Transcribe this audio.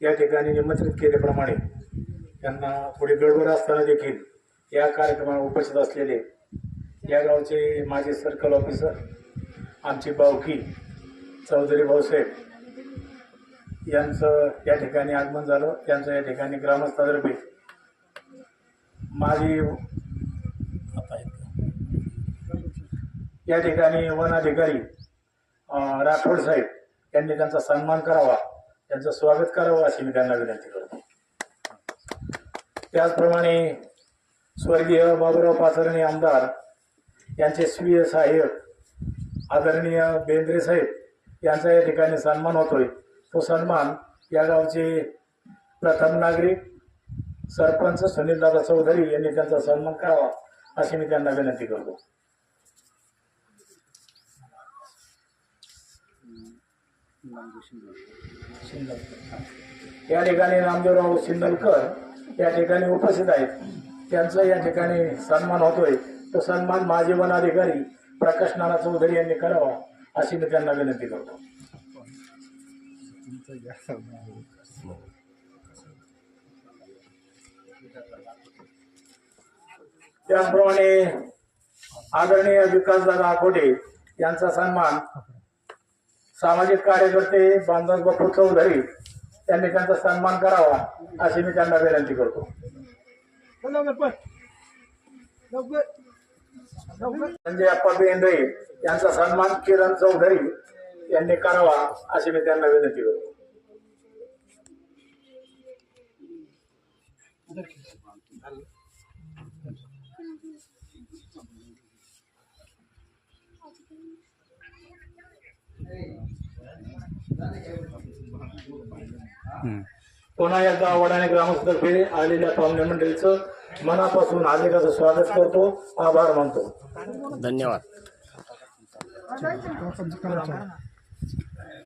या ठिकाणी निमंत्रित केल्याप्रमाणे त्यांना थोडी गडबड असताना देखील या कार्यक्रमाला उपस्थित असलेले या गावचे माजी सर्कल ऑफिसर आमची बावकी चौधरी भाऊसाहेब यांचं या ठिकाणी आगमन झालं। त्यांचं या ठिकाणी ग्रामस्थातर्फे माझी या ठिकाणी वन अधिकारी राठोड साहेब यांनी त्यांचा सन्मान करावा, त्यांचं स्वागत करावं अशी मी त्यांना विनंती करतो। त्याचप्रमाणे स्वर्गीय बाबूराव पाचरणे आमदार यांचे स्वीय सहाय्यक आदरणीय बेंद्रे साहेब यांचा या ठिकाणी सन्मान होतोय। तो सन्मान या गावचे प्रथम नागरिक सरपंच सुनीलदादा चौधरी यांनी त्यांचा सन्मान करावा अशी मी त्यांना विनंती करतो। या ठिकाणी नामदेवराव शिंदलकर या ठिकाणी उपस्थित आहेत, त्यांचा या ठिकाणी सन्मान होतोय। तो सन्मान माजी वन अधिकारी प्रकाश नाना चौधरी यांनी करावा अशी मी त्यांना विनंती करतो। त्याचप्रमाणे आदरणीय विकासदादा आकोटे यांचा सन्मान सामाजिक कार्यकर्ते बांधव बापू चौधरी यांनी त्यांचा सन्मान करावा अशी मी त्यांना विनंती करतो। संजय अप्पा बेंद्रे यांचा सन्मान किरण चौधरी यांनी करावा अशी मी त्यांना विनंती करतो। पुन्हा एकदा वडाणे ग्रामस्थातर्फे आलेल्या पाहुणे मंडळीचं मनापासून हार्दिक स्वागत करतो, आभार मानतो। धन्यवाद।